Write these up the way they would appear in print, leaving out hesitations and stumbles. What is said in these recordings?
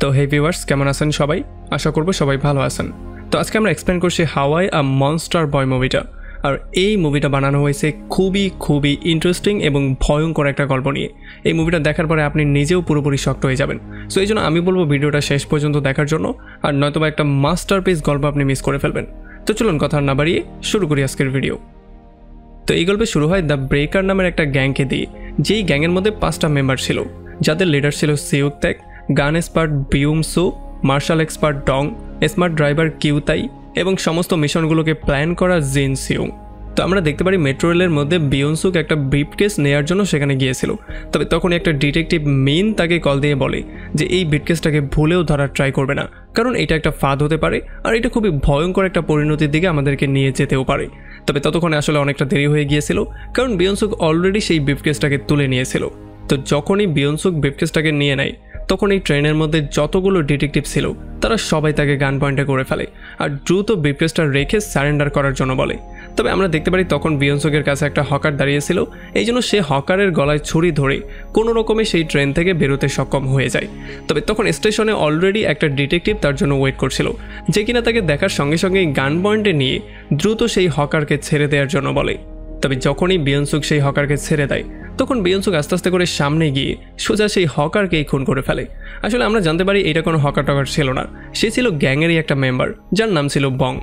তো হে ভিউয়ার্স, কেমন আছেন সবাই? আশা করব সবাই ভালো আছেন। তো আজকে আমরা এক্সপ্লেন করছি হাওয়াই আ মনস্টার বয় মুভিটা। আর এই মুভিটা বানানো হয়েছে খুবই ইন্টারেস্টিং এবং ভয়ঙ্কর একটা গল্প নিয়ে। এই মুভিটা দেখার পরে আপনি নিজেও পুরোপুরি শক্ট হয়ে যাবেন। সো এই জন্য আমি বলবো ভিডিওটা শেষ পর্যন্ত দেখার জন্য, আর নয়তোবা একটা মাস্টারপিস গল্প আপনি মিস করে ফেলবেন। তো চলুন কথা না বাড়িয়ে শুরু করি আজকের ভিডিও। তো এই গল্পে শুরু হয় দ্য ব্রেকার নামের একটা গ্যাংকে দিয়ে, যেই গ্যাংয়ের মধ্যে 5টা মেম্বার ছিল, যাদের লিডার ছিল সিউক ত্যাক, গান এক্সপার্ট বিউম সু, মার্শাল এক্সপার্ট ডং, স্মার্ট ড্রাইভার কিউতাই এবং সমস্ত মিশনগুলোকে প্ল্যান করা জিন সিউং। তো আমরা দেখতে পারি মেট্রো রেলের মধ্যে বিয়নসুক একটা ব্রিফকেস নেওয়ার জন্য সেখানে গিয়েছিল। তবে তখনই একটা ডিটেকটিভ মিন তাকে কল দিয়ে বলে যে এই ব্রিফকেসটাকে ভুলেও ধরার ট্রাই করবে না, কারণ এটা একটা ফাঁদ হতে পারে আর এটা খুবই ভয়ঙ্কর একটা পরিণতির দিকে আমাদেরকে নিয়ে যেতেও পারে। তবে ততক্ষণে আসলে অনেকটা দেরি হয়ে গিয়েছিল, কারণ বিয়নসুক অলরেডি সেই ব্রিফকেসটাকে তুলে নিয়েছিল। তো যখনই বিয়নসুক ব্রিফকেসটাকে নিয়ে নেয়, তখন এই ট্রেনের মধ্যে যতগুলো ডিটেকটিভ ছিল তারা সবাই তাকে গান পয়েন্টে করে ফেলে আর দ্রুত ব্রিফকেসটা রেখে সারেন্ডার করার জন্য বলে। তবে আমরা দেখতে পারি তখন বিয়নসুকের কাছে একটা হকার দাঁড়িয়েছিল, এই জন্য সে হকারের গলায় ছুরি ধরে কোনো রকমে সেই ট্রেন থেকে বেরোতে সক্ষম হয়ে যায়। তবে তখন স্টেশনে অলরেডি একটা ডিটেকটিভ তার জন্য ওয়েট করছিল, যে কিনা তাকে দেখার সঙ্গে সঙ্গেই গান পয়েন্টে নিয়ে দ্রুত সেই হকারকে ছেড়ে দেওয়ার জন্য বলে। তবে যখনই বিয়নসুক সেই হকারকে ছেড়ে দেয়, তখন বিয়নসুক আস্তে আস্তে করে সামনে গিয়ে সোজা সেই হকারকেই খুন করে ফেলে। আসলে আমরা জানতে পারি এটা কোনো হকার টকার ছিল না, সে ছিল গ্যাংয়েরই একটা মেম্বার, যার নাম ছিল বং।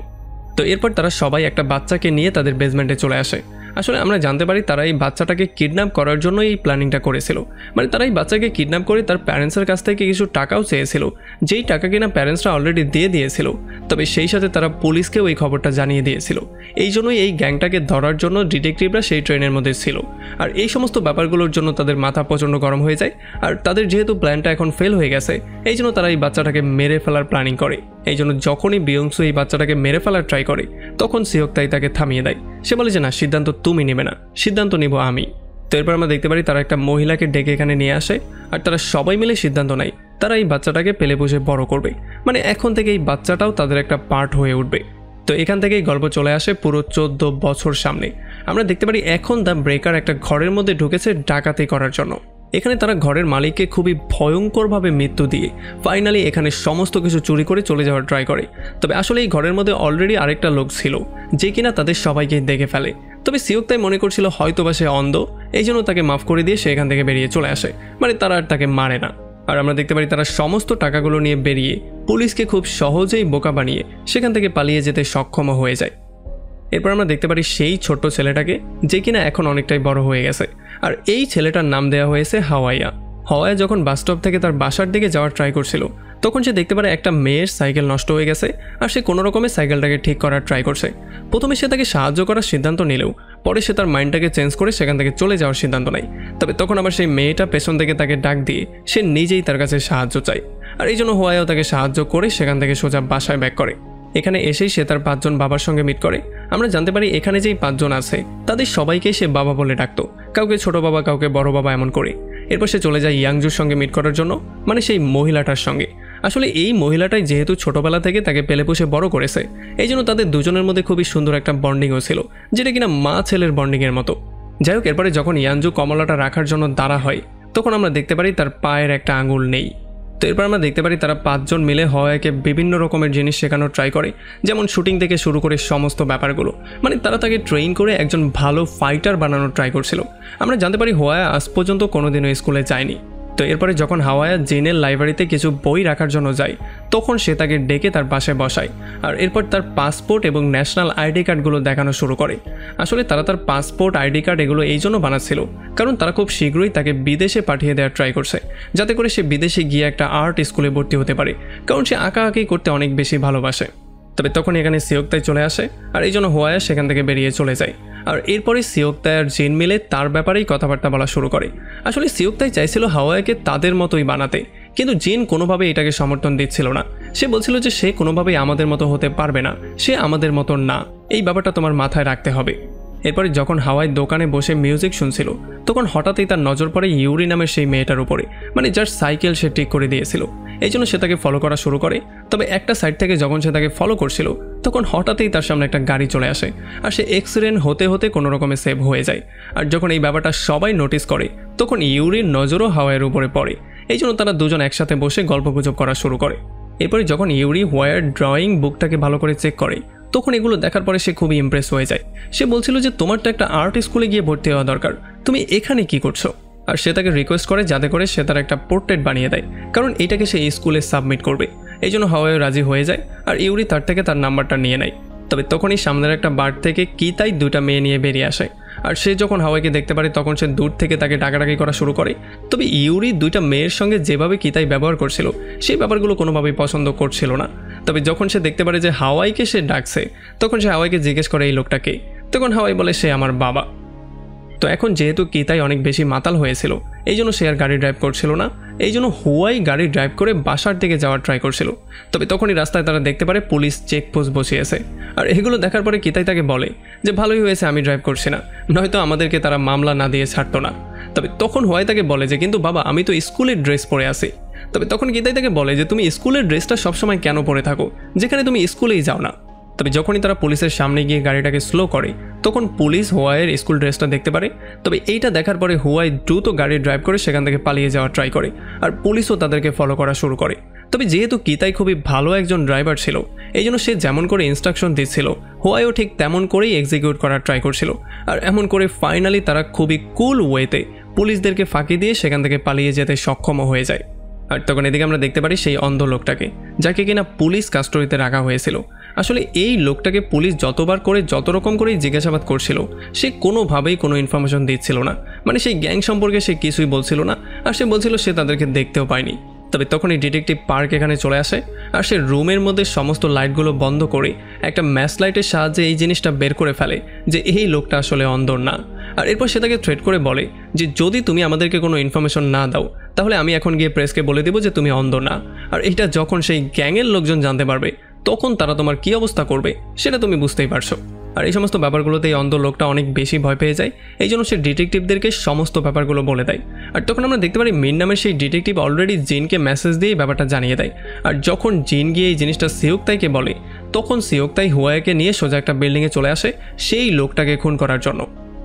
তো এরপর তারা সবাই একটা বাচ্চাকে নিয়ে তাদের বেসমেন্টে চলে আসে। আসলে আমরা জানতে পারি তারা এই বাচ্চাটাকে কিডন্যাপ করার জন্য এই প্ল্যানিংটা করেছিল। মানে তারা এই বাচ্চাকে কিডন্যাপ করে তার প্যারেন্টসের কাছ থেকে কিছু টাকাও চেয়েছিল, যেই টাকা কিনা প্যারেন্টসরা অলরেডি দিয়ে দিয়েছিল। তবে সেই সাথে তারা পুলিশকেও এই খবরটা জানিয়ে দিয়েছিল। এই জন্যই এই গ্যাংটাকে ধরার জন্য ডিটেকটিভরা সেই ট্রেনের মধ্যে ছিল। আর এই সমস্ত ব্যাপারগুলোর জন্য তাদের মাথা প্রচণ্ড গরম হয়ে যায়। আর তাদের যেহেতু প্ল্যানটা এখন ফেল হয়ে গেছে, এই জন্য তারা এই বাচ্চাটাকে মেরে ফেলার প্ল্যানিং করে। এই জন্য যখনই বিয়ংসু এই বাচ্চাটাকে মেরে ফেলার ট্রাই করে, তখন সিওকতাই তাকে থামিয়ে দেয়। সে বলে যে না, সিদ্ধান্ত তুমি নেবে না, সিদ্ধান্ত নিব আমি। তো এরপর আমরা দেখতে পারি তারা একটা মহিলাকে ডেকে এখানে নিয়ে আসে আর তারা সবাই মিলে সিদ্ধান্ত নেয় তারা এই বাচ্চাটাকে পেলে পুষে বড় করবে। মানে এখন থেকে এই বাচ্চাটাও তাদের একটা পার্ট হয়ে উঠবে। তো এখান থেকেই গল্প চলে আসে পুরো 14 বছর সামনে। আমরা দেখতে পারি এখন দ্য ব্রেকার একটা ঘরের মধ্যে ঢুকেছে ডাকাতি করার জন্য। এখানে তারা ঘরের মালিককে খুবই ভয়ঙ্করভাবে মৃত্যু দিয়ে ফাইনালি এখানে সমস্ত কিছু চুরি করে চলে যাওয়ার ট্রাই করে। তবে আসলে এই ঘরের মধ্যে অলরেডি আরেকটা লোক ছিল, যে কিনা তাদের সবাইকে দেখে ফেলে। তবে সিওকতাই মনে করছিল হয়তোবা সে অন্ধ, এই জন্য তাকে মাফ করে দিয়ে সে এখান থেকে বেরিয়ে চলে আসে। মানে তারা আর তাকে মারে না। আর আমরা দেখতে পারি তারা সমস্ত টাকাগুলো নিয়ে বেরিয়ে পুলিশকে খুব সহজেই বোকা বানিয়ে সেখান থেকে পালিয়ে যেতে সক্ষম হয়ে যায়। এরপর আমরা দেখতে পারি সেই ছোট্ট ছেলেটাকে, যে কিনা এখন অনেকটাই বড় হয়ে গেছে। আর এই ছেলেটার নাম দেওয়া হয়েছে হাওয়াইয়া। হাওয়াইয়া যখন বাসস্টপ থেকে তার বাসার দিকে যাওয়ার ট্রাই করছিল, তখন সে দেখতে পারে একটা মেয়ের সাইকেল নষ্ট হয়ে গেছে আর সে কোনো রকমে সাইকেলটাকে ঠিক করার ট্রাই করছে। প্রথমে সে তাকে সাহায্য করার সিদ্ধান্ত নিলেও পরে সে তার মাইন্ডটাকে চেঞ্জ করে সেখান থেকে চলে যাওয়ার সিদ্ধান্ত নেয়। তবে তখন আবার সেই মেয়েটা পেছন থেকে তাকে ডাক দিয়ে সে নিজেই তার কাছে সাহায্য চায়। আর এই জন্য হাওয়াইয়াও তাকে সাহায্য করে সেখান থেকে সোজা বাসায় ব্যাক করে। এখানে এসেই সে তার 5 জন বাবার সঙ্গে মিট করে। আমরা জানতে পারি এখানে যেই 5 জন আছে তাদের সবাইকেই সে বাবা বলে ডাকতো, কাউকে ছোট বাবা, কাউকে বড় বাবা এমন করে। এরপর সে চলে যায় ইয়াংজুর সঙ্গে মিট করার জন্য, মানে সেই মহিলাটার সঙ্গে। আসলে এই মহিলাটাই যেহেতু ছোটবেলা থেকে তাকে পেলে পুষে বড় করেছে, এই জন্য তাদের দুজনের মধ্যে খুবই সুন্দর একটা বন্ডিংও ছিল, যেটা কিনা মা ছেলের বন্ডিংয়ের মতো। যাই হোক, এরপরে যখন ইয়াংজু কমলাটা রাখার জন্য দাঁড়া হয়, তখন আমরা দেখতে পারি তার পায়ের একটা আঙুল নেই। তো এরপর আমরা দেখতে পারি তারা 5 জন মিলে হাওয়াইকে বিভিন্ন রকমের জিনিস শেখানোর ট্রাই করে, যেমন শুটিং থেকে শুরু করে সমস্ত ব্যাপারগুলো। মানে তারা তাকে ট্রেন করে একজন ভালো ফাইটার বানানোর ট্রাই করছিল। আমরা জানতে পারি হাওয়াই আজ পর্যন্ত কোনোদিনও স্কুলে যায়নি। তো এরপরে যখন হাওয়াইয়া জিনের লাইব্রেরিতে কিছু বই রাখার জন্য যায়, তখন সে তাকে ডেকে তার পাশে বসায় আর এরপর তার পাসপোর্ট এবং ন্যাশনাল আইডি কার্ডগুলো দেখানো শুরু করে। আসলে তারা তার পাসপোর্ট, আইডি কার্ড এগুলো এই জন্য বানাচ্ছিল কারণ তারা খুব শীঘ্রই তাকে বিদেশে পাঠিয়ে দেওয়ার ট্রাই করছে, যাতে করে সে বিদেশে গিয়ে একটা আর্ট স্কুলে ভর্তি হতে পারে, কারণ সে আঁকাআঁকি করতে অনেক বেশি ভালোবাসে। তবে তখন এখানে সিওকতাই চলে আসে আর এই জন্য হাওয়াইয়া সেখান থেকে বেরিয়ে চলে যায়। আর এরপরে সিওকতাই আর জিন মিলে তার ব্যাপারেই কথাবার্তা বলা শুরু করে। আসলে সিওকতাই চাইছিল হাওয়াইকে তাদের মতোই বানাতে, কিন্তু জিন কোনোভাবেই এটাকে সমর্থন দিচ্ছিল না। সে বলছিল যে সে কোনোভাবেই আমাদের মতো হতে পারবে না, সে আমাদের মতো না, এই ব্যাপারটা তোমার মাথায় রাখতে হবে। এরপরে যখন হাওয়াই দোকানে বসে মিউজিক শুনছিল, তখন হঠাৎই তার নজর পড়ে ইউরি নামের সেই মেয়েটার উপরে, মানে যার সাইকেল সে ঠিক করে দিয়েছিল। এই জন্য সে তাকে ফলো করা শুরু করে। তবে একটা সাইড থেকে যখন সে তাকে ফলো করছিল, তখন হঠাৎই তার সামনে একটা গাড়ি চলে আসে আর সে অ্যাক্সিডেন্ট হতে হতে কোনো রকমে সেভ হয়ে যায়। আর যখন এই ব্যাপারটা সবাই নোটিস করে, তখন ইউরির নজরও হাওয়াইয়ের উপরে পড়ে। এই জন্য তারা দুজন একসাথে বসে গল্পগুজব করা শুরু করে। এরপরে যখন ইউরি হোয়ার ড্রয়িং বুকটাকে ভালো করে চেক করে তখন এগুলো দেখার পরে সে খুবই ইমপ্রেস হয়ে যায়। সে বলছিল যে তোমার তো একটা আর্ট স্কুলে গিয়ে ভর্তি হওয়া দরকার, তুমি এখানে কি করছো? আর সে তাকে রিকোয়েস্ট করে যাতে করে সে তার একটা পোর্ট্রেট বানিয়ে দেয়, কারণ এটাকে সে স্কুলে সাবমিট করবে। এই জন্য হাওয়াইও রাজি হয়ে যায় আর ইউরি তার থেকে তার নাম্বারটা নিয়ে নেয়। তবে তখনই সামনের একটা বার থেকে কিতাই দুটা মেয়ে নিয়ে বেরিয়ে আসে। আর সে যখন হাওয়াইকে দেখতে পারে তখন সে দূর থেকে তাকে ডাকাডাকি করা শুরু করে। তবে ইউরি দুইটা মেয়ের সঙ্গে যেভাবে কিতাই ব্যবহার করছিল সেই ব্যাপারগুলো কোনোভাবেই পছন্দ করছিল না। তবে যখন সে দেখতে পারে যে হাওয়াইকে সে ডাকছে তখন সে হাওয়াইকে জিজ্ঞেস করে এই লোকটাকে। তখন হাওয়াই বলে সে আমার বাবা। তো এখন যেহেতু কিতাই অনেক বেশি মাতাল হয়েছিল এই জন্য সে আর গাড়ি ড্রাইভ করছিল না, এই জন্য হুয়াই গাড়ি ড্রাইভ করে বাসার দিকে যাওয়ার ট্রাই করছিল। তবে তখনই রাস্তায় তারা দেখতে পারে পুলিশ চেকপোস্ট বসিয়েছে। আর এগুলো দেখার পরে কিতাই তাকে বলে যে ভালোই হয়েছে আমি ড্রাইভ করছি না, নয়তো আমাদেরকে তারা মামলা না দিয়ে ছাড়তো না। তবে তখন হুয়াই তাকে বলে যে কিন্তু বাবা আমি তো স্কুলের ড্রেস পরে আছি। তবে তখন কিতাই তাকে বলে যে তুমি স্কুলের ড্রেসটা সবসময় কেন পরে থাকো যেখানে তুমি স্কুলেই যাও না। তবে যখনই তারা পুলিশের সামনে গিয়ে গাড়িটাকে স্লো করে তখন পুলিশ হুয়াইয়ের স্কুল ড্রেসটা দেখতে পারে। তবে এইটা দেখার পরে হুয়াই দ্রুত গাড়ি ড্রাইভ করে সেখান থেকে পালিয়ে যাওয়ার ট্রাই করে আর পুলিশও তাদেরকে ফলো করা শুরু করে। তবে যেহেতু কিতাই খুবই ভালো একজন ড্রাইভার ছিল এই জন্য সে যেমন করে ইনস্ট্রাকশন দিচ্ছিল হুয়াইও ঠিক তেমন করেই এক্সিকিউট করার ট্রাই করছিল। আর এমন করে ফাইনালি তারা খুবই কুল ওয়েতে পুলিশদেরকে ফাঁকি দিয়ে সেখান থেকে পালিয়ে যেতে সক্ষম হয়ে যায়। আর তখন এদিকে আমরা দেখতে পারি সেই অন্ধ লোকটাকে যাকে কিনা পুলিশ কাস্টডিতে রাখা হয়েছিল। আসলে এই লোকটাকে পুলিশ যতবার করে যত রকম করেই জিজ্ঞাসাবাদ করছিল সে কোনোভাবেই কোনো ইনফরমেশন দিচ্ছিল না, মানে সেই গ্যাং সম্পর্কে সে কিছুই বলছিল না। আর সে বলছিল সে তাদেরকে দেখতেও পায়নি। তবে তখনই ডিটেকটিভ পার্ক এখানে চলে আসে আর সে রুমের মধ্যে সমস্ত লাইটগুলো বন্ধ করে একটা ম্যাচ লাইটের সাহায্যে এই জিনিসটা বের করে ফেলে যে এই লোকটা আসলে অন্ধ না। আর এরপর সে তাকে থ্রেট করে বলে যে যদি তুমি আমাদেরকে কোনো ইনফরমেশন না দাও তাহলে আমি এখন গিয়ে প্রেসকে বলে দেবো যে তুমি অন্ধ না। আর এটা যখন সেই গ্যাংয়ের লোকজন জানতে পারবে তখন তারা তোমার কী অবস্থা করবে সেটা তুমি বুঝতেই পারছো। আর এই সমস্ত ব্যাপারগুলোতে এই অন্ধ লোকটা অনেক বেশি ভয় পেয়ে যায়, এই জন্য সে ডিটেকটিভদেরকে সমস্ত ব্যাপারগুলো বলে দেয়। আর তখন আমরা দেখতে পারি মিন নামের সেই ডিটেকটিভ অলরেডি জিনকে মেসেজ দিয়ে ব্যাপারটা জানিয়ে দেয়। আর যখন জিন গিয়ে এই জিনিসটা সিওকতাইকে বলে তখন সিওকতাই হুয়াইকে নিয়ে সোজা একটা বিল্ডিংয়ে চলে আসে সেই লোকটাকে খুন করার জন্য।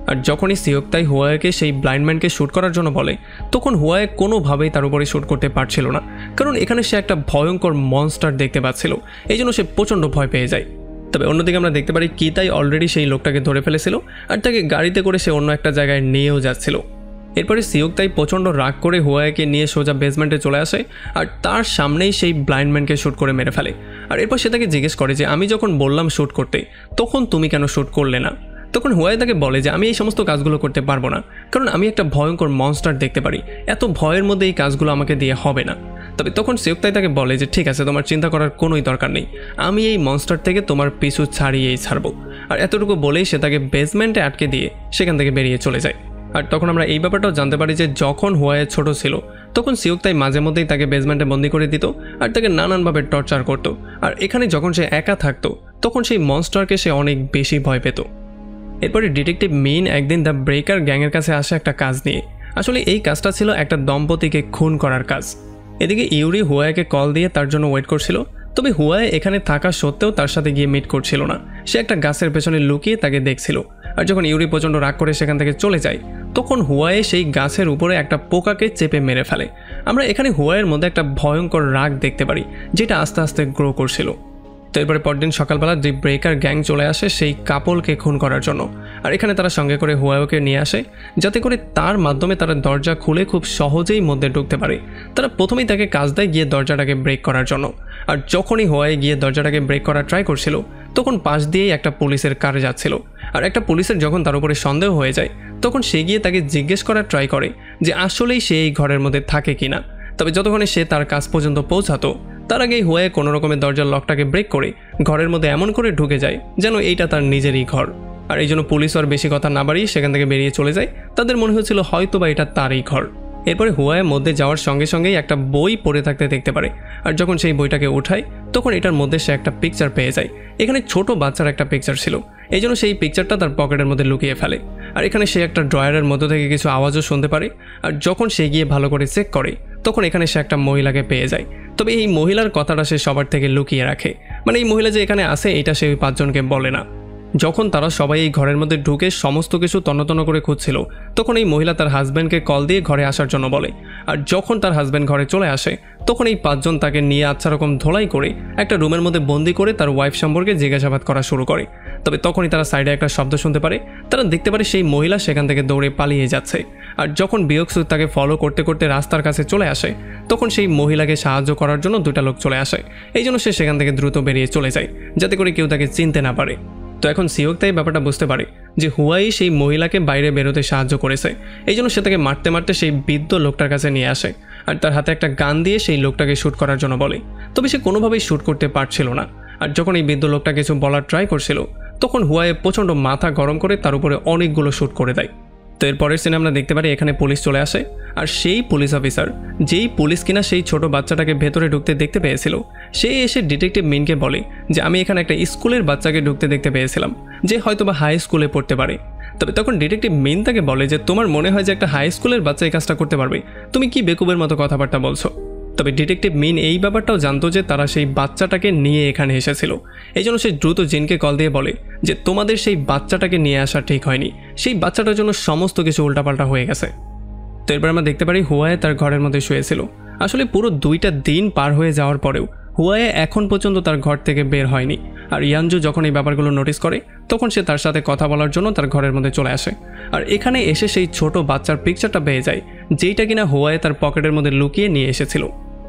আর যখনই সিওকতাই হুয়াইকে সেই ব্লাইন্ডম্যানকে শ্যুট করার জন্য বলে তখন হুয়াই কোনোভাবেই তার উপরে শ্যুট করতে পারছিল না, কারণ এখানে সে একটা ভয়ঙ্কর মনস্টার দেখতে পাচ্ছিল, এই জন্য সে প্রচণ্ড ভয় পেয়ে যায়। তবে অন্যদিকে আমরা দেখতে পারি কিতাই অলরেডি সেই লোকটাকে ধরে ফেলেছিল আর তাকে গাড়িতে করে সে অন্য একটা জায়গায় নিয়েও যাচ্ছিল। এরপরে সিওকতাই প্রচণ্ড রাগ করে হুয়াইকে নিয়ে সোজা বেসমেন্টে চলে আসে আর তার সামনেই সেই ব্লাইন্ডম্যানকে শ্যুট করে মেরে ফেলে। আর এরপর সে তাকে জিজ্ঞেস করে যে আমি যখন বললাম শ্যুট করতে তখন তুমি কেন শ্যুট করলে না? তখন হুয়াই তাকে বলে যে আমি এই সমস্ত কাজগুলো করতে পারবো না, কারণ আমি একটা ভয়ঙ্কর মনস্টার দেখতে পারি, এত ভয়ের মধ্যে এই কাজগুলো আমাকে দিয়ে হবে না। তবে তখন সিওকতাই তাকে বলে যে ঠিক আছে তোমার চিন্তা করার কোনোই দরকার নেই, আমি এই মনস্টার থেকে তোমার পিছু ছাড়িয়েই ছাড়বো। আর এতটুকু বলেই সে তাকে বেসমেন্টে আটকে দিয়ে সেখান থেকে বেরিয়ে চলে যায়। আর তখন আমরা এই ব্যাপারটাও জানতে পারি যে যখন হুয়াই ছোট ছিল তখন সিওকতাই মাঝে মধ্যেই তাকে বেসমেন্টে বন্দি করে দিত আর তাকে নানানভাবে টর্চার করতো। আর এখানে যখন সে একা থাকতো তখন সেই মনস্টারকে সে অনেক বেশি ভয় পেত। এরপরে ডিটেকটিভ মিন একদিন দ্য ব্রেকার গ্যাংয়ের কাছে আসে একটা কাজ নিয়ে। আসলে এই কাজটা ছিল একটা দম্পতিকে খুন করার কাজ। এদিকে ইউরি হুয়াইকে কল দিয়ে তার জন্য ওয়েট করছিল, তবে হুয়াই এখানে থাকা সত্ত্বেও তার সাথে গিয়ে মিট করছিল না, সে একটা গাছের পেছনে লুকিয়ে তাকে দেখছিল। আর যখন ইউরি প্রচণ্ড রাগ করে সেখান থেকে চলে যায় তখন হুয়াই সেই গাছের উপরে একটা পোকাকে চেপে মেরে ফেলে। আমরা এখানে হুয়াইয়ের মধ্যে একটা ভয়ঙ্কর রাগ দেখতে পারি যেটা আস্তে আস্তে গ্রো করছিল। তো এরপরে পরদিন সকালবেলা দি ব্রেকার গ্যাং চলে আসে সেই কাপলকে খুন করার জন্য। আর এখানে তারা সঙ্গে করে হুয়াইকে নিয়ে আসে যাতে করে তার মাধ্যমে তারা দরজা খুলে খুব সহজেই মধ্যে ঢুকতে পারে। তারা প্রথমেই তাকে কাজ দেয় গিয়ে দরজাটাকে ব্রেক করার জন্য। আর যখনই হুয়াই গিয়ে দরজাটাকে ব্রেক করার ট্রাই করছিল তখন পাশ দিয়েই একটা পুলিশের কারে যাচ্ছিল। আর একটা পুলিশের যখন তার উপরে সন্দেহ হয়ে যায় তখন সে গিয়ে তাকে জিজ্ঞেস করার ট্রাই করে যে আসলেই সে এই ঘরের মধ্যে থাকে কিনা। তবে যতক্ষণে সে তার কাজ পর্যন্ত পৌঁছাতো তার আগেই হুয়াই কোনো রকমের দরজার লকটাকে ব্রেক করে ঘরের মধ্যে এমন করে ঢুকে যায় যেন এইটা তার নিজেরই ঘর। আর এই জন্য পুলিশ আর বেশি কথা না বাড়িয়ে সেখান থেকে বেরিয়ে চলে যায়, তাদের মনে হয়েছিল হয়তো বা এটা তারই ঘর। এরপরে হুয়াইয়ের মধ্যে যাওয়ার সঙ্গে সঙ্গেই একটা বই পড়ে থাকতে দেখতে পারে। আর যখন সেই বইটাকে ওঠায় তখন এটার মধ্যে সে একটা পিকচার পেয়ে যায়। এখানে ছোট বাচ্চার একটা পিকচার ছিল, এই জন্য সেই পিকচারটা তার পকেটের মধ্যে লুকিয়ে ফেলে। আর এখানে সে একটা ড্রয়ারের মধ্যে থেকে কিছু আওয়াজও শুনতে পারে। আর যখন সে গিয়ে ভালো করে চেক করে তখন এখানে সে একটা মহিলাকে পেয়ে যায়। তবে এই মহিলার কথাটা সে সবার থেকে লুকিয়ে রাখে, মানে এই মহিলা যে এখানে আসে এটা সে ওই 5 জনকে বলে না। যখন তারা সবাই এই ঘরের মধ্যে ঢুকে সমস্ত কিছু তন্ন করে খুঁজছিল, তখন এই মহিলা তার হাজব্যান্ডকে কল দিয়ে ঘরে আসার জন্য বলে। আর যখন তার হাজব্যান্ড ঘরে চলে আসে, তখন এই 5 জন তাকে নিয়ে আচ্ছা রকম ধোলাই করে একটা রুমের মধ্যে বন্দি করে তার ওয়াইফ সম্পর্কে জিজ্ঞাসাবাদ করা শুরু করে। তবে তখনই তারা সাইডে একটা শব্দ শুনতে পারে। তারা দেখতে পারে সেই মহিলা সেখান থেকে দৌড়ে পালিয়ে যাচ্ছে। আর যখন বিয়কসু তাকে ফলো করতে করতে রাস্তার কাছে চলে আসে, তখন সেই মহিলাকে সাহায্য করার জন্য 2টা লোক চলে আসে। এই জন্য সে সেখান থেকে দ্রুত বেরিয়ে চলে যায়, যাতে করে কেউ তাকে চিনতে না পারে। তো এখন সিওক তাই ব্যাপারটা বুঝতে পারে যে হুয়াই সেই মহিলাকে বাইরে বেরোতে সাহায্য করেছে। এই জন্য সে তাকে মারতে মারতে সেই বৃদ্ধ লোকটার কাছে নিয়ে আসে আর তার হাতে একটা গান দিয়ে সেই লোকটাকে শ্যুট করার জন্য বলে। তবে সে কোনোভাবেই শ্যুট করতে পারছিল না। আর যখন এই বৃদ্ধ লোকটা কিছু বলার ট্রাই করছিল, তখন হুয়াই প্রচণ্ড মাথা গরম করে তার উপরে অনেকগুলো শ্যুট করে দেয়। তো এর পরের সিনে আমরা দেখতে পারি এখানে পুলিশ চলে আসে। আর সেই পুলিশ অফিসার, যেই পুলিশ কিনা সেই ছোট বাচ্চাটাকে ভেতরে ঢুকতে দেখতে পেয়েছিল, সে এসে ডিটেকটিভ মিনকে বলে যে আমি এখানে একটা স্কুলের বাচ্চাকে ঢুকতে দেখতে পেয়েছিলাম, যে হয়তোবা হাই স্কুলে পড়তে পারে। তবে তখন ডিটেকটিভ মিন তাকে বলে যে তোমার মনে হয় যে একটা হাই স্কুলের বাচ্চা এই কাজটা করতে পারবে? তুমি কি বেকুবের মতো কথাবার্তা বলছো? তবে ডিটেকটিভ মিন এই ব্যাপারটাও জানতো যে তারা সেই বাচ্চাটাকে নিয়ে এখানে এসেছিল। এই জন্য সে দ্রুত জিনকে কল দিয়ে বলে যে তোমাদের সেই বাচ্চাটাকে নিয়ে আসা ঠিক হয়নি, সেই বাচ্চাটার জন্য সমস্ত কিছু উল্টাপাল্টা হয়ে গেছে। তো এরপর আমরা দেখতে পারি হুয়াই তার ঘরের মধ্যে শুয়েছিল। আসলে পুরো 2টা দিন পার হয়ে যাওয়ার পরেও হুয়াই এখন পর্যন্ত তার ঘর থেকে বের হয়নি। আর ইয়ানজু যখন এই ব্যাপারগুলো নোটিস করে, তখন সে তার সাথে কথা বলার জন্য তার ঘরের মধ্যে চলে আসে। আর এখানে এসে সেই ছোট বাচ্চার পিকচারটা পেয়ে যায়, যেইটা কিনা হুয়াই তার পকেটের মধ্যে লুকিয়ে নিয়ে এসেছিল।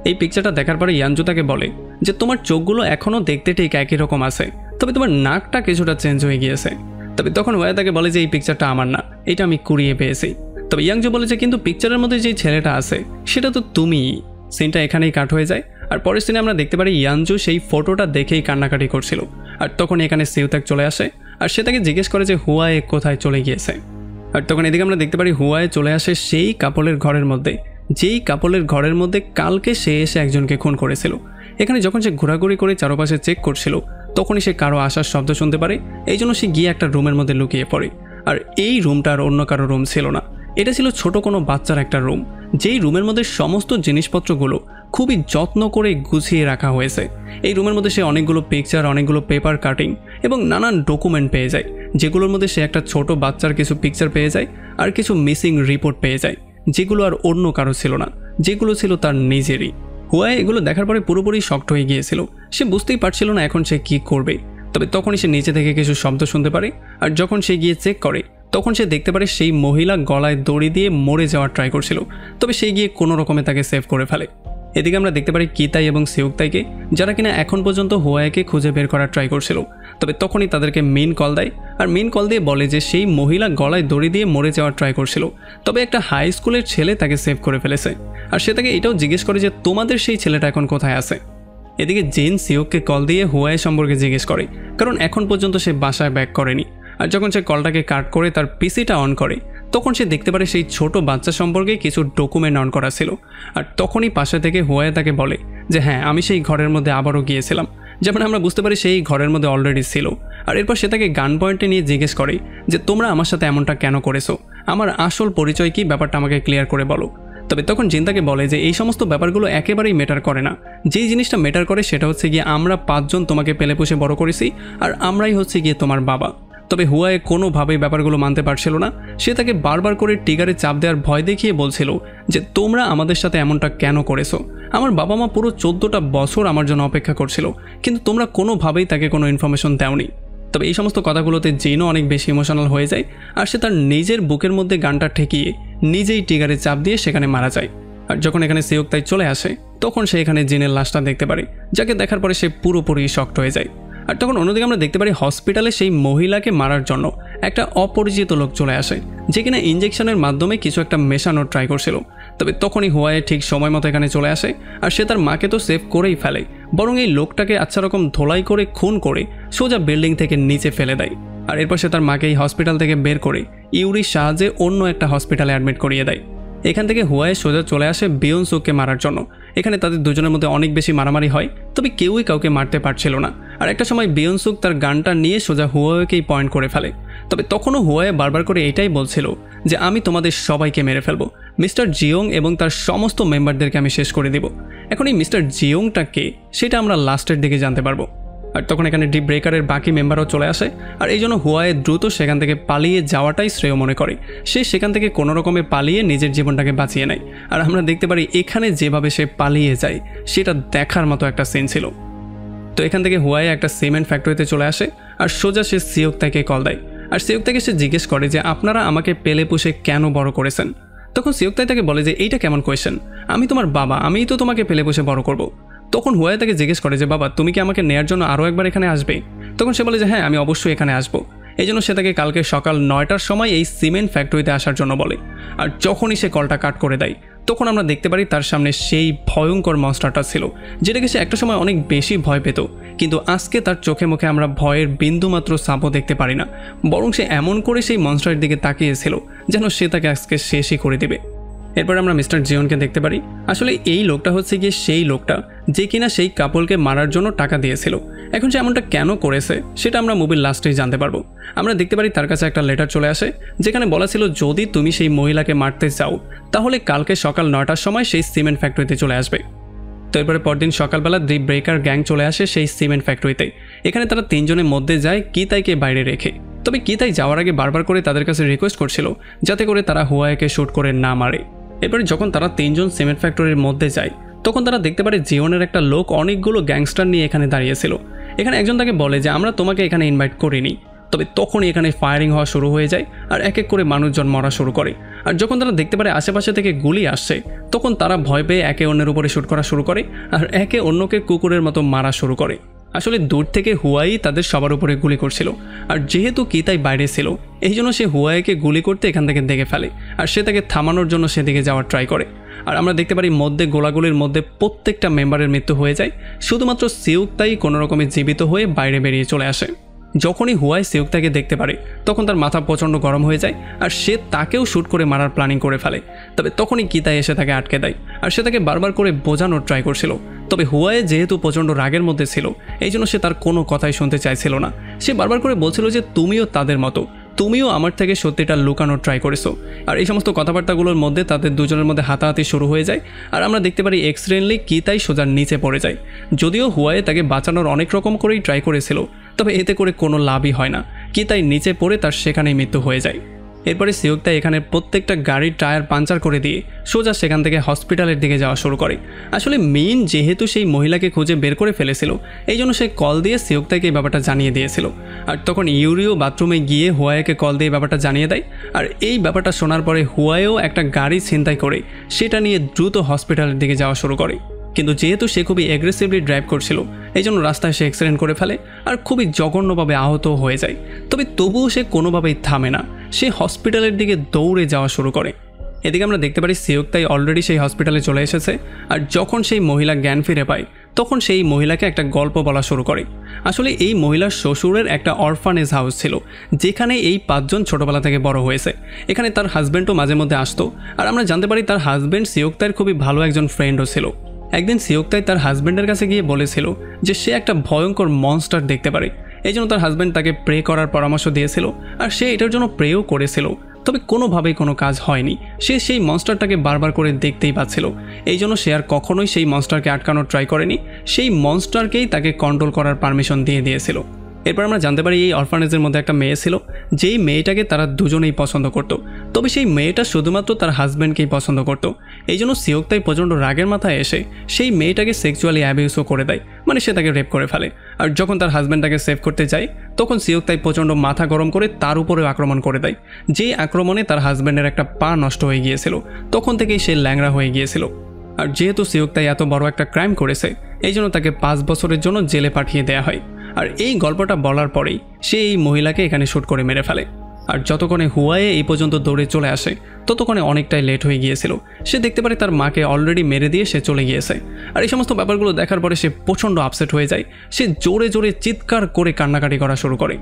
এই পিকচারটা দেখার পরে ইয়ানজু তাকে বলে যে তোমার চোখগুলো এখনও দেখতে ঠিক একই রকম আছে, তবে তোমার নাকটা কিছুটা চেঞ্জ হয়ে গিয়েছে। তবে তখন হুয়াই তাকে বলে যে এই পিকচারটা আমার না, এটা আমি কুড়িয়ে পেয়েছি। তবে ইয়াংজু বলে যে কিন্তু পিকচারের মধ্যে যেই ছেলেটা আছে সেটা তো তুমিই। সিনটা এখানেই কাট হয়ে যায়। আর পরের সিনে আমরা দেখতে পারি ইয়ানজু সেই ফটোটা দেখেই কান্নাকাটি করছিল। আর তখন এখানে সিউতাক চলে আসে আর সে তাকে জিজ্ঞেস করে যে হুয়াই কোথায় চলে গিয়েছে। আর তখন এদিকে আমরা দেখতে পারি হুয়াই চলে আসে সেই কাপলের ঘরের মধ্যে, যেই কাপলের ঘরের মধ্যে কালকে সে এসে একজনকে খুন করেছিল। এখানে যখন সে ঘোরাঘুরি করে চারপাশে চেক করছিল, তখনই সে কারো আসার শব্দ শুনতে পারে। এই জন্য সে গিয়ে একটা রুমের মধ্যে লুকিয়ে পড়ে। আর এই রুমটা আর অন্য কারো রুম ছিল না, এটা ছিল ছোট কোনো বাচ্চার একটা রুম, যেই রুমের মধ্যে সমস্ত জিনিসপত্রগুলো খুবই যত্ন করে গুছিয়ে রাখা হয়েছে। এই রুমের মধ্যে সে অনেকগুলো পিকচার, অনেকগুলো পেপার কাটিং এবং নানান ডকুমেন্ট পেয়ে যায়, যেগুলোর মধ্যে সে একটা ছোট বাচ্চার কিছু পিকচার পেয়ে যায় আর কিছু মিসিং রিপোর্ট পেয়ে যায়, যেগুলো আর অন্য কারো ছিল না, যেগুলো ছিল তার নিজেরই। হুয়াই এগুলো দেখার পরে পুরোপুরি শক্ট হয়ে গিয়েছিল। সে বুঝতেই পারছিল না এখন সে কী করবে। তবে তখনই সে নিচে থেকে কিছু শব্দ শুনতে পারে। আর যখন সে গিয়ে চেক করে, তখন সে দেখতে পারে সেই মহিলা গলায় দড়ি দিয়ে মরে যাওয়ার ট্রাই করছিল। তবে সে গিয়ে কোনো রকমে তাকে সেভ করে ফেলে। এদিকে আমরা দেখতে পারি কিতাই এবং সিউকতাইকে, যারা কিনা এখন পর্যন্ত হুয়াইকে খুঁজে বের করার ট্রাই করছিল। তবে তখনই তাদেরকে মিন কল দেয়। আর মিন কল দিয়ে বলে যে সেই মহিলা গলায় দড়ি দিয়ে মরে যাওয়ার ট্রাই করছিল, তবে একটা হাই স্কুলের ছেলে তাকে সেভ করে ফেলেছে। আর সে তাকে এটাও জিজ্ঞেস করে যে তোমাদের সেই ছেলেটা এখন কোথায় আছে। এদিকে জিন সিউককে কল দিয়ে হুয়াই সম্পর্কে জিজ্ঞেস করে, কারণ এখন পর্যন্ত সে বাসায় ব্যাক করেনি। আর যখন সে কলটাকে কাট করে তার পিসিটা অন করে, তখন সে দেখতে পারে সেই ছোট বাচ্চা সম্পর্কে কিছু ডকুমেন্ট অন করা ছিল। আর তখনই পাশে থেকে হুয়াই তাকে বলে যে হ্যাঁ, আমি সেই ঘরের মধ্যে আবারও গিয়েছিলাম। যেমন আমরা বুঝতে পারি সেই ঘরের মধ্যে অলরেডি ছিল। আর এরপর সে তাকে গান পয়েন্টে নিয়ে জিজ্ঞেস করে যে তোমরা আমার সাথে এমনটা কেন করেছো, আমার আসল পরিচয় কি, ব্যাপারটা আমাকে ক্লিয়ার করে বলো। তবে তখন জিন তাকে বলে যে এই সমস্ত ব্যাপারগুলো একেবারেই ম্যাটার করে না। যেই জিনিসটা ম্যাটার করে সেটা হচ্ছে গিয়ে আমরা 5 জন তোমাকে পেলে পুষে বড় করেছি, আর আমরাই হচ্ছে গিয়ে তোমার বাবা। তবে হুয়াই কোনোভাবেই ব্যাপারগুলো মানতে পারছিল না। সে তাকে বারবার করে টিগারে চাপ দেওয়ার ভয় দেখিয়ে বলছিল যে তোমরা আমাদের সাথে এমনটা কেন করেছো। আমার বাবা মা পুরো 14টা বছর আমার জন্য অপেক্ষা করছিল, কিন্তু তোমরা কোনোভাবেই তাকে কোনো ইনফরমেশন দাওনি। তবে এই সমস্ত কথাগুলোতে জিনও অনেক বেশি ইমোশনাল হয়ে যায়। আর সে তার নিজের বুকের মধ্যে গানটা ঠেকিয়ে নিজেই টিগারে চাপ দিয়ে সেখানে মারা যায়। আর যখন এখানে সিউকতাই চলে আসে, তখন সে এখানে জিনের লাশটা দেখতে পারে, যাকে দেখার পরে সে পুরোপুরি শক্ট হয়ে যায়। আর তখন অন্যদিকে আমরা দেখতে পারি হসপিটালে সেই মহিলাকে মারার জন্য একটা অপরিচিত লোক চলে আসে, যে কিনা ইঞ্জেকশনের মাধ্যমে কিছু একটা মেশানোর ট্রাই করছিল। তবে তখনই হুয়াই ঠিক সময় মতো এখানে চলে আসে। আর সে তার মাকে তো সেভ করেই ফেলে, বরং এই লোকটাকে আচ্ছা রকম ধোলাই করে খুন করে সোজা বিল্ডিং থেকে নিচে ফেলে দেয়। আর এরপর সে তার মাকে এই হসপিটাল থেকে বের করে ইউরির সাহায্যে অন্য একটা হসপিটালে অ্যাডমিট করিয়ে দেয়। এখান থেকে হুয়াই সোজা চলে আসে বিয়নসুককে মারার জন্য। এখানে তাদের দুজনের মধ্যে অনেক বেশি মারামারি হয়, তবে কেউই কাউকে মারতে পারছিল না। আর একটা সময় বিয়নসুক তার গানটা নিয়ে সোজা হুয়াইকেই পয়েন্ট করে ফেলে। তবে তখনও হুয়াই বারবার করে এটাই বলছিল যে আমি তোমাদের সবাইকে মেরে ফেলবো, মিস্টার জিওং এবং তার সমস্ত মেম্বারদেরকে আমি শেষ করে দেব। এখন এই মিস্টার জিওংটা কে সেটা আমরা লাস্টের দিকে জানতে পারবো। আর তখন এখানে ডিপ ব্রেকারের বাকি মেম্বারও চলে আসে। আর এই জন্য হুয়ায়ে দ্রুত সেখান থেকে পালিয়ে যাওয়াটাই শ্রেয় মনে করে। সে সেখান থেকে কোনো রকমে পালিয়ে নিজের জীবনটাকে বাঁচিয়ে নেয়। আর আমরা দেখতে পারি এখানে যেভাবে সে পালিয়ে যায় সেটা দেখার মতো একটা সিন ছিল। তো এখান থেকে হুয়ায়ে একটা সিমেন্ট ফ্যাক্টরিতে চলে আসে আর সোজা সে সিওকতাইকে কল দেয়। আর সিওকতাইকে সে জিজ্ঞেস করে যে আপনারা আমাকে পেলে পুষে কেন বড় করেছেন। তখন সিওকতাই তাকে বলে যে এইটা কেমন কোয়েশ্চেন, আমি তোমার বাবা, আমিই তো তোমাকে পেলে পুষে বড় করব। তখন হুয়ায়ে তাকে জিজ্ঞেস করে যে বাবা তুমি কি আমাকে নেয়ার জন্য আরও একবার এখানে আসবে। তখন সে বলে যে হ্যাঁ আমি অবশ্যই এখানে আসবো। এই জন্য সে তাকে কালকে সকাল 9টার সময় এই সিমেন্ট ফ্যাক্টরিতে আসার জন্য বলে। আর যখনই সে কলটা কাট করে দেয় তখন আমরা দেখতে পারি তার সামনে সেই ভয়ঙ্কর মনস্টারটা ছিল, যেটাকে সে একটা সময় অনেক বেশি ভয় পেত। কিন্তু আজকে তার চোখে মুখে আমরা ভয়ের বিন্দুমাত্র ছাপও দেখতে পারি না, বরং সে এমন করে সেই মনস্টারের দিকে তাকিয়েছিল যেন সে তাকে আজকে শেষই করে দেবে। এরপর আমরা মিস্টার জিওনকে দেখতে পারি। আসলে এই লোকটা হচ্ছে গিয়ে সেই লোকটা যে কিনা সেই কাপলকে মারার জন্য টাকা দিয়েছিল। এখন সে এমনটা কেন করেছে সেটা আমরা মুভির লাস্টেই জানতে পারবো। আমরা দেখতে পারি তার কাছে একটা লেটার চলে আসে যেখানে বলা ছিল যদি তুমি সেই মহিলাকে মারতে চাও তাহলে কালকে সকাল 9টার সময় সেই সিমেন্ট ফ্যাক্টরিতে চলে আসবে। তো এরপরে পরদিন সকালবেলা ডিপ ব্রেকার গ্যাং চলে আসে সেই সিমেন্ট ফ্যাক্টরিতে। এখানে তারা তিনজনের মধ্যে যায় কিতাইকে বাইরে রেখে। তবে কিতাই যাওয়ার আগে বারবার করে তাদের কাছে রিকোয়েস্ট করছিল যাতে করে তারা হুয়ায়েকে শ্যুট করে না মারে। এরপরে যখন তারা তিনজন সিমেন্ট ফ্যাক্টরির মধ্যে যায় তখন তারা দেখতে পারে জিওনের একটা লোক অনেকগুলো গ্যাংস্টার নিয়ে এখানে দাঁড়িয়েছিল। এখানে একজন তাকে বলে যে আমরা তোমাকে এখানে ইনভাইট করিনি। তবে তখনই এখানে ফায়ারিং হওয়া শুরু হয়ে যায় আর এক এক করে মানুষজন মরা শুরু করে। আর যখন তারা দেখতে পারে আশেপাশে থেকে গুলি আসছে তখন তারা ভয় পেয়ে একে অন্যের উপরে শ্যুট করা শুরু করে আর একে অন্যকে কুকুরের মতো মারা শুরু করে। আসলে দূর থেকে হুয়াই তাদের সবার উপরে গুলি করছিল। আর যেহেতু কিতাই বাইরে ছিল এই জন্য সে হুয়াইকে গুলি করতে এখান থেকে দেখে ফেলে আর সে তাকে থামানোর জন্য সেদিকে যাওয়ার ট্রাই করে। আর আমরা দেখতে পারি মধ্যে গোলাগুলির মধ্যে প্রত্যেকটা মেম্বারের মৃত্যু হয়ে যায়, শুধুমাত্র সিওকতাই কোনো রকমে জীবিত হয়ে বাইরে বেরিয়ে চলে আসে। যখনই হুয়াই সিওকতাইকে দেখতে পারে তখন তার মাথা প্রচণ্ড গরম হয়ে যায় আর সে তাকেও শ্যুট করে মারার প্ল্যানিং করে ফেলে। তবে তখনই কিতাই এসে তাকে আটকে দেয় আর সে তাকে বারবার করে বোঝানোর ট্রাই করছিল। তবে হুয়াই যেহেতু প্রচণ্ড রাগের মধ্যে ছিল এই জন্য সে তার কোনো কথাই শুনতে চাইছিল না। সে বারবার করে বলছিল যে তুমিও তাদের মতো, তুমিও আমার থেকে সত্যিটা লুকানোর ট্রাই করেছো। আর এই সমস্ত কথাবার্তাগুলোর মধ্যে তাদের দুজনের মধ্যে হাতাহাতি শুরু হয়ে যায়। আর আমরা দেখতে পারি এক্সিডেন্টলি কিতাই সোজার নিচে পড়ে যায়। যদিও হুয়াই তাকে বাঁচানোর অনেক রকম করেই ট্রাই করেছিল তবে এতে করে কোনো লাভই হয় না, কিতাই নিচে পড়ে তার সেখানেই মৃত্যু হয়ে যায়। এরপরে সিওকতাই এখানে প্রত্যেকটা গাড়ির টায়ার পাঞ্চার করে দিয়ে সোজা সেখান থেকে হসপিটালের দিকে যাওয়া শুরু করে। আসলে মেইন যেহেতু সেই মহিলাকে খুঁজে বের করে ফেলেছিল এই জন্য সে কল দিয়ে সিওকতাইকে এই ব্যাপারটা জানিয়ে দিয়েছিল। আর তখন ইউরিও বাথরুমে গিয়ে হুয়াইকে কল দিয়ে ব্যাপারটা জানিয়ে দেয়। আর এই ব্যাপারটা শোনার পরে হুয়াইও একটা গাড়ি ছিনতাই করে সেটা নিয়ে দ্রুত হসপিটালের দিকে যাওয়া শুরু করে। কিন্তু যেহেতু সে খুবই অ্যাগ্রেসিভলি ড্রাইভ করছিল এই জন্য রাস্তায় সে অ্যাক্সিডেন্ট করে ফেলে আর খুবই জঘন্যভাবে আহত হয়ে যায়। তবে তবুও সে কোনোভাবেই থামে না, সে হসপিটালের দিকে দৌড়ে যাওয়া শুরু করে। এদিকে আমরা দেখতে পারি সিওকতাই অলরেডি সেই হসপিটালে চলে এসেছে। আর যখন সেই মহিলা জ্ঞান ফিরে পায় তখন সেই মহিলাকে একটা গল্প বলা শুরু করে। আসলে এই মহিলার শ্বশুরের একটা অরফানেজ হাউস ছিল যেখানে এই 5 জন ছোটোবেলা থেকে বড় হয়েছে। এখানে তার হাজব্যান্ডও মাঝে মধ্যে আসতো। আর আমরা জানতে পারি তার হাজব্যান্ড সিওকতাইয়ের খুবই ভালো একজন ফ্রেন্ডও ছিল। একদিন সিওকতাই তার হাজব্যান্ডের কাছে গিয়ে বলেছিল যে সে একটা ভয়ঙ্কর মনস্টার দেখতে পারে। এই জন্য তার হাজব্যান্ড তাকে প্রে করার পরামর্শ দিয়েছিল আর সে এটার জন্য প্রেও করেছিল। তবে কোনোভাবেই কোনো কাজ হয়নি, সে সেই মনস্টারটাকে বারবার করে দেখতেই পাচ্ছিল। এই জন্য সে আর কখনোই সেই মনস্টারকে আটকানোর ট্রাই করেনি, সেই মনস্টারকেই তাকে কন্ট্রোল করার পারমিশন দিয়ে দিয়েছিল। এরপর আমরা জানতে পারি এই অরফানেজের মধ্যে একটা মেয়ে ছিল যেই মেয়েটাকে তারা দুজনেই পছন্দ করত। তবে সেই মেয়েটা শুধুমাত্র তার হাজব্যান্ডকেই পছন্দ করত। এই জন্য সিওকতাই প্রচণ্ড রাগের মাথায় এসে সেই মেয়েটাকে সেক্সুয়ালি অ্যাবিউসও করে দেয়, মানে সে তাকে রেপ করে ফেলে। আর যখন তার হাজব্যান্ড তাকে সেভ করতে যায় তখন সিওকতাই প্রচণ্ড মাথা গরম করে তার উপরেও আক্রমণ করে দেয়। যেই আক্রমণে তার হাজব্যান্ডের একটা পা নষ্ট হয়ে গিয়েছিল, তখন থেকেই সে ল্যাংড়া হয়ে গিয়েছিল। আর যেহেতু সিওকতাই এত বড় একটা ক্রাইম করেছে এই জন্য তাকে 5 বছরের জন্য জেলে পাঠিয়ে দেওয়া হয়। আর এই গল্পটা বলার পরেই সে এই মহিলাকে এখানে শ্যুট করে মেরে ফেলে। আর যতক্ষণে হুয়ায়ে এই পর্যন্ত দৌড়ে চলে আসে ততক্ষণে অনেকটাই লেট হয়ে গিয়েছিল। সে দেখতে পারে তার মাকে অলরেডি মেরে দিয়ে সে চলে গিয়েছে। আর এই সমস্ত ব্যাপারগুলো দেখার পরে সে প্রচণ্ড আপসেট হয়ে যায়, সে জোরে জোরে চিৎকার করে কান্নাকাটি করা শুরু করে।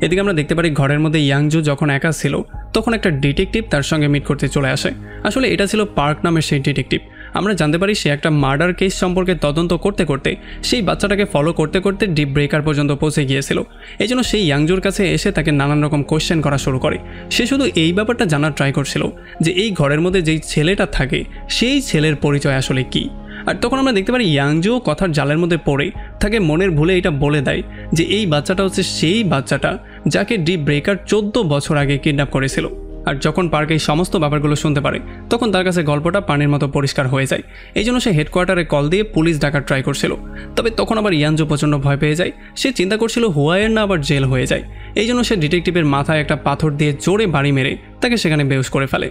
এদিকে আমরা দেখতে পারি ঘরের মধ্যে ইয়াংজু যখন একা ছিল তখন একটা ডিটেকটিভ তার সঙ্গে মিট করতে চলে আসে। আসলে এটা ছিল পার্ক নামের সেই ডিটেকটিভ। আমরা জানতে পারি সে একটা মার্ডার কেস সম্পর্কে তদন্ত করতে করতে সেই বাচ্চাটাকে ফলো করতে করতে ডিপ ব্রেকার পর্যন্ত পৌঁছে গিয়েছিল। এই জন্য সেই ইয়াংজুর কাছে এসে তাকে নানান রকম কোয়েশ্চেন করা শুরু করে। সে শুধু এই ব্যাপারটা জানার ট্রাই করছিল যে এই ঘরের মধ্যে যেই ছেলেটা থাকে সেই ছেলের পরিচয় আসলে কী। আর তখন আমরা দেখতে পারি ইয়াংজু কথার জালের মধ্যে পড়ে তাকে মনের ভুলে এটা বলে দেয় যে এই বাচ্চাটা হচ্ছে সেই বাচ্চাটা যাকে ডিপ ব্রেকার 14 বছর আগে কিডন্যাপ করেছিল। আর যখন পার্ক এই সমস্ত ব্যাপারগুলো শুনতে পারে তখন তার কাছে গল্পটা পানির মতো পরিষ্কার হয়ে যায়। এই জন্য সে হেডকোয়ার্টারে কল দিয়ে পুলিশ ডাকার ট্রাই করছিল। তবে তখন আবার ইয়ানজু প্রচণ্ড ভয় পেয়ে যায়। সে চিন্তা করছিল হুয়াইয়ের না আবার জেল হয়ে যায়। এই জন্য সে ডিটেকটিভের মাথায় একটা পাথর দিয়ে জোরে বাড়ি মেরে তাকে সেখানে বেহুশ করে ফেলে।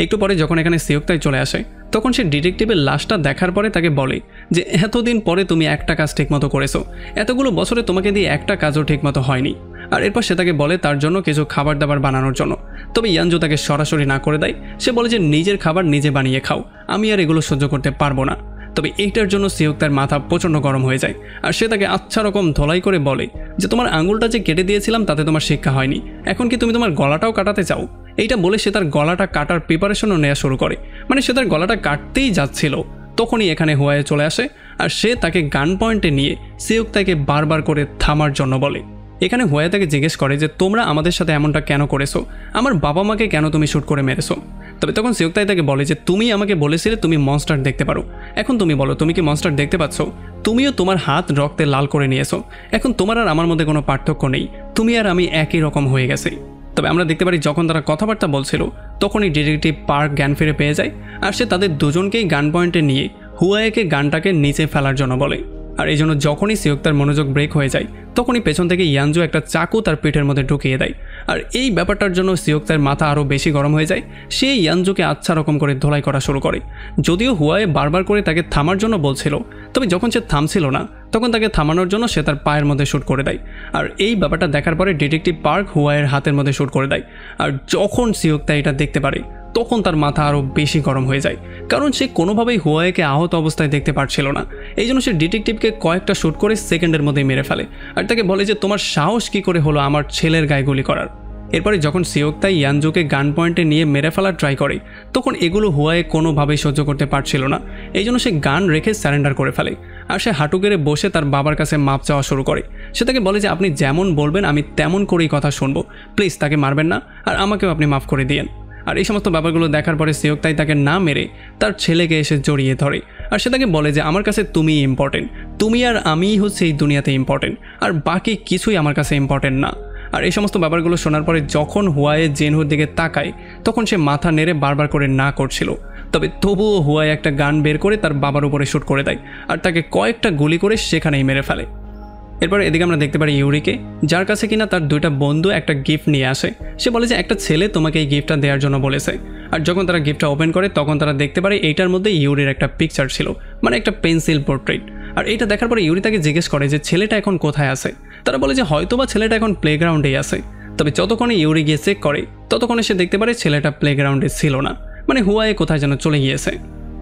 একটু পরে যখন এখানে সিওকতাই চলে আসে তখন সে ডিটেকটিভের লাশটা দেখার পরে তাকে বলে যে এতদিন পরে তুমি একটা কাজ ঠিকমতো করেছো, এতগুলো বছরে তোমাকে দিয়ে একটা কাজও ঠিকমতো হয়নি। আর এরপর সে তাকে বলে তার জন্য কিছু খাবার দাবার বানানোর জন্য। তবে ইয়ানজু তাকে সরাসরি না করে দেয়। সে বলে যে নিজের খাবার নিজে বানিয়ে খাও, আমি আর এগুলো সহ্য করতে পারবো না। তবে এইটার জন্য সিওকতার মাথা প্রচণ্ড গরম হয়ে যায়। আর সে তাকে আচ্ছা রকম ধোলাই করে বলে যে তোমার আঙুলটা যে কেটে দিয়েছিলাম তাতে তোমার শিক্ষা হয়নি, এখন কি তুমি তোমার গলাটাও কাটাতে চাও? এইটা বলে সে তার গলাটা কাটার প্রিপারেশনও নেওয়া শুরু করে। মানে সে তার গলাটা কাটতেই যাচ্ছিল তখনই এখানে হুয়াই চলে আসে। আর সে তাকে গান পয়েন্টে নিয়ে সিওকতাইকে বারবার করে থামার জন্য বলে। এখানে হুয়াই তাকে জিজ্ঞেস করে যে তোমরা আমাদের সাথে এমনটা কেন করেছো, আমার বাবা মাকে কেন তুমি শ্যুট করে মেরেছো? তবে তখন সিওকতাই তাকে বলে যে তুমি আমাকে বলেছিলে তুমি মনস্টার দেখতে পারো, এখন তুমি বলো তুমি কি মনস্টার দেখতে পাচ্ছ? তুমিও তোমার হাত রক্তে লাল করে নিয়েছো, এখন তোমার আর আমার মধ্যে কোনো পার্থক্য নেই, তুমি আর আমি একই রকম হয়ে গেছি। তবে আমরা দেখতে পারি যখন তারা কথাবার্তা বলছিল তখনই ডিটেকটিভ পার্ক জ্ঞান ফিরে পেয়ে যায়। আর সে তাদের দুজনকেই গান পয়েন্টে নিয়ে হুয়াইকে গানটাকে নিচে ফেলার জন্য বলে। আর এই জন্য যখনই সিওকতার মনোযোগ ব্রেক হয়ে যায় তখনই পেছন থেকে ইয়ানজু একটা চাকু তার পেটের মধ্যে ঢুকিয়ে দেয়। আর এই ব্যাপারটার জন্য সিওকতার মাথা আরও বেশি গরম হয়ে যায়। সে ইয়ানজুকে আচ্ছা রকম করে ধোলাই করা শুরু করে। যদিও হুয়াই বারবার করে তাকে থামার জন্য বলছিল, তবে যখন সে থামছিল না তখন তাকে থামানোর জন্য সে তার পায়ের মধ্যে শ্যুট করে দেয়। আর এই ব্যাপারটা দেখার পরে ডিটেকটিভ পার্ক হুয়াইয়ের হাতের মধ্যে শ্যুট করে দেয়। আর যখন সিওকতা এটা দেখতে পারে তখন তার মাথা আরও বেশি গরম হয়ে যায়, কারণ সে কোনোভাবেই হুয়াইকে আহত অবস্থায় দেখতে পারছিল না। এই জন্য সে ডিটেকটিভকে কয়েকটা শ্যুট করে সেকেন্ডের মধ্যেই মেরে ফেলে। আর তাকে বলে যে তোমার সাহস কী করে হলো আমার ছেলের গায়ে গুলি করার? এরপরে যখন সিওকতাই ইয়ানজুকে গান পয়েন্টে নিয়ে মেরে ফেলার ট্রাই করে তখন এগুলো হুয়াই কোনোভাবেই সহ্য করতে পারছিল না। এই জন্য সে গান রেখে স্যারেন্ডার করে ফেলে। আর সে হাঁটু গেড়ে বসে তার বাবার কাছে মাপ চাওয়া শুরু করে। সে তাকে বলে যে আপনি যেমন বলবেন আমি তেমন করেই কথা শুনবো, প্লিজ তাকে মারবেন না, আর আমাকেও আপনি মাফ করে দিয়েন। আর এই সমস্ত ব্যাপারগুলো দেখার পরে সিওকতাই তাকে না মেরে তার ছেলেকে এসে জড়িয়ে ধরে। আর সে তাকে বলে যে আমার কাছে তুমিই ইম্পর্টেন্ট, তুমি আর আমিই হচ্ছে এই দুনিয়াতে ইম্পর্টেন্ট, আর বাকি কিছুই আমার কাছে ইম্পর্টেন্ট না। আর এই সমস্ত ব্যাপারগুলো শোনার পরে যখন হুয়াই জেনহুর দিকে তাকায় তখন সে মাথা নেড়ে বারবার করে না করছিল। তবে তবুও হুয়াই একটা গান বের করে তার বাবার উপরে শ্যুট করে দেয় আর তাকে কয়েকটা গুলি করে সেখানেই মেরে ফেলে। এরপর এদিকে আমরা দেখতে পারি ইউরিকে, যার কাছে কিনা তার দুইটা বন্ধু একটা গিফট নিয়ে আসে। সে বলে যে একটা ছেলে তোমাকে এই গিফটটা দেওয়ার জন্য বলেছে। আর যখন তারা গিফটটা ওপেন করে তখন তারা দেখতে পারে এইটার মধ্যে ইউরির একটা পিকচার ছিল, মানে একটা পেন্সিল পোর্ট্রেট। আর এইটা দেখার পরে ইউরি তাকে জিজ্ঞেস করে যে ছেলেটা এখন কোথায় আছে। তারা বলে যে হয়তোবা ছেলেটা এখন প্লেগ্রাউন্ডেই আছে। তবে যতক্ষণে ইউরি গিয়ে চেক করে ততক্ষণে সে দেখতে পারে ছেলেটা প্লেগ্রাউন্ডে ছিল না, মানে হুয়াই কোথায় যেন চলে গিয়েছে।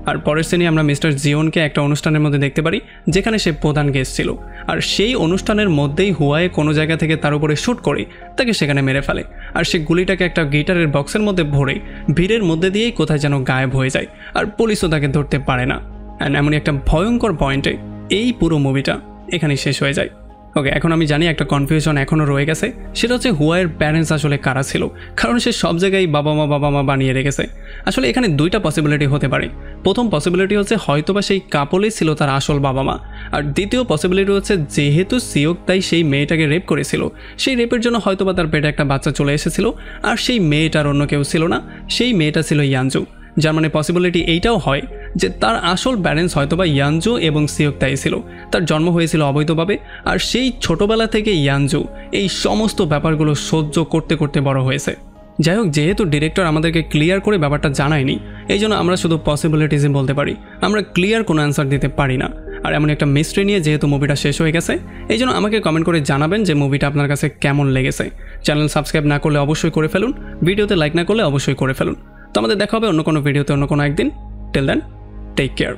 আর পরের শ্রেণী আমরা মিস্টার জিওনকে একটা অনুষ্ঠানের মধ্যে দেখতে পারি যেখানে সে প্রধান গেস্ট ছিল। আর সেই অনুষ্ঠানের মধ্যেই হুয়াই কোনো জায়গা থেকে তার উপরে শ্যুট করে তাকে সেখানে মেরে ফেলে। আর সে গুলিটাকে একটা গিটারের বক্সের মধ্যে ভরে ভিড়ের মধ্যে দিয়েই কোথায় যেন গায়েব হয়ে যায়। আর পুলিশও তাকে ধরতে পারে না। অ্যান্ড এমনই একটা ভয়ঙ্কর পয়েন্টে এই পুরো মুভিটা এখানেই শেষ হয়ে যায়। ওকে, এখন আমি জানি একটা কনফিউশন এখনও রয়ে গেছে, সেটা হচ্ছে হুয়াইয়ের প্যারেন্টস আসলে কারা ছিল, কারণ সে সব জায়গায় বাবা মা বানিয়ে রেখেছে। আসলে এখানে দুইটা পসিবিলিটি হতে পারে। প্রথম পসিবিলিটি হচ্ছে হয়তোবা সেই কাপলই ছিল তার আসল বাবা মা। আর দ্বিতীয় পসিবিলিটি হচ্ছে যেহেতু সিওকতাই সেই মেয়েটাকে রেপ করেছিল, সেই রেপের জন্য হয়তোবা তার পেটে একটা বাচ্চা চলে এসেছিল, আর সেই মেয়েটার অন্য কেউ ছিল না, সেই মেয়েটা ছিল ইয়ানজু। যার মানে পসিবিলিটি এইটাও হয় যে তার আসল প্যারেন্টস হয়তোবা ইয়ানজু এবং সিওকতাই ছিল, তার জন্ম হয়েছিল অবৈধভাবে। আর সেই ছোটোবেলা থেকে ইয়ানজু এই সমস্ত ব্যাপারগুলো সহ্য করতে করতে বড় হয়েছে। যাই হোক, যেহেতু ডিরেক্টর আমাদেরকে ক্লিয়ার করে ব্যাপারটা জানায়নি, এই জন্য আমরা শুধু পসিবিলিটিসই বলতে পারি, আমরা ক্লিয়ার কোনো অ্যান্সার দিতে পারি না। আর এমন একটা মিস্ট্রি নিয়ে যেহেতু মুভিটা শেষ হয়ে গেছে, এই জন্য আমাকে কমেন্ট করে জানাবেন যে মুভিটা আপনার কাছে কেমন লেগেছে। চ্যানেল সাবস্ক্রাইব না করলে অবশ্যই করে ফেলুন, ভিডিওতে লাইক না করলে অবশ্যই করে ফেলুন। তো আমাদের দেখা হবে অন্য কোনো ভিডিওতে অন্য কোনো একদিন। Till then, take care.